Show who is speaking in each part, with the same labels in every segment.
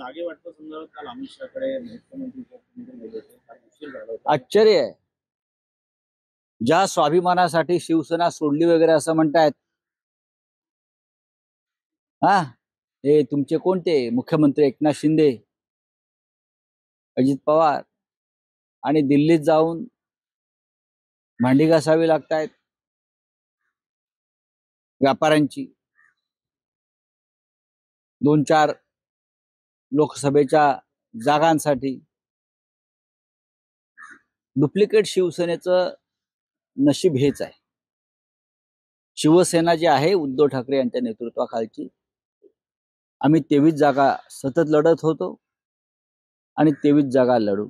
Speaker 1: जागे वाटपासंदर्भात काल अमित शहाकडे मुख्यमंत्री गेले होते, फार उशीर झाला होता.
Speaker 2: आश्चर्य आहे. ज्या स्वाभिमानासाठी शिवसेना सोडली वगैरे असं म्हणतायत, हा हे तुमचे कोणते मुख्यमंत्री एकनाथ शिंदे, अजित पवार, आणि दिल्लीत जाऊन भांडी घासावी लागतायत व्यापाऱ्यांची. 2-4 लोकसभेच्या जागांसाठी डुप्लिकेट शिवसेनेचं नशीब हेच आहे. शिवसेना जी आहे उद्धव ठाकरे यांच्या नेतृत्वाखालची, आम्ही 23 जागा सतत लढत होतो आणि 23 जागा लढू.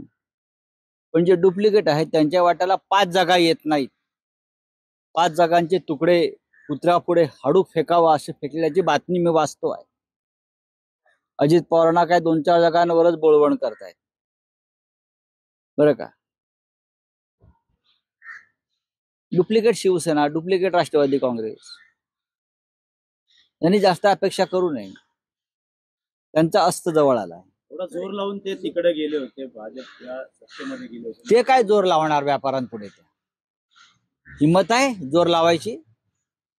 Speaker 2: पण जे डुप्लिकेट आहेत त्यांच्या वाट्याला 5 जागा येत नाहीत. 5 जागांचे तुकडे कुत्र्यापुढे हाडू फेकावा असे फेकल्याची बातमी मी वाचतो आहे. अजित पवारांना काय 2-4 जागांवरच बोळवण करतायत बरं का. डुप्लिकेट शिवसेना, डुप्लिकेट राष्ट्रवादी काँग्रेस यांनी जास्त अपेक्षा करू नये. त्यांचा अस्त जवळ आला.
Speaker 1: थोडा जोर लावून ते तिकडे गेले होते, भाजपच्या सत्तेमध्ये गेले होते.
Speaker 2: ते काय जोर लावणार व्यापाऱ्यांपुढे? त्या हिंमत आहे जोर लावायची?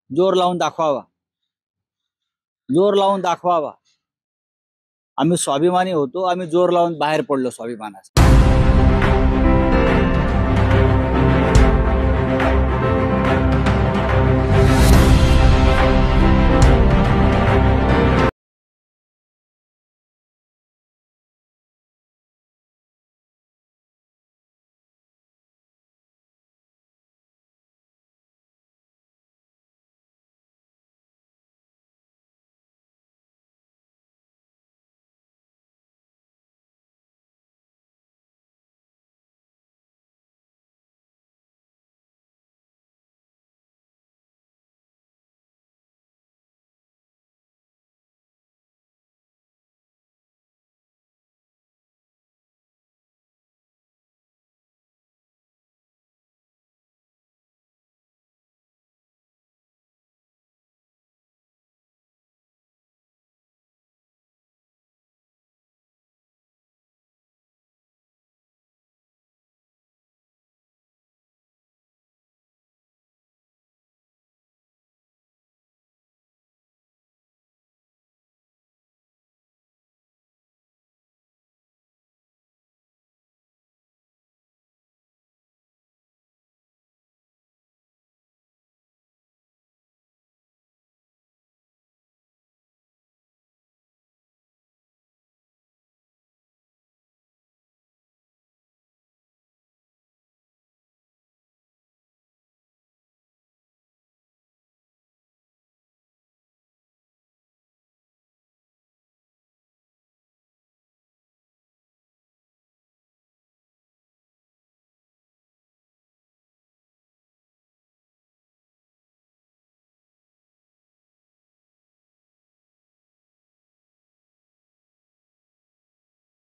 Speaker 2: जोर लावून दाखवावा, जोर लावून दाखवावा. आम्ही स्वाभिमानी होतो, आम्ही जोर लावून बाहेर पडलो स्वाभिमानाचा.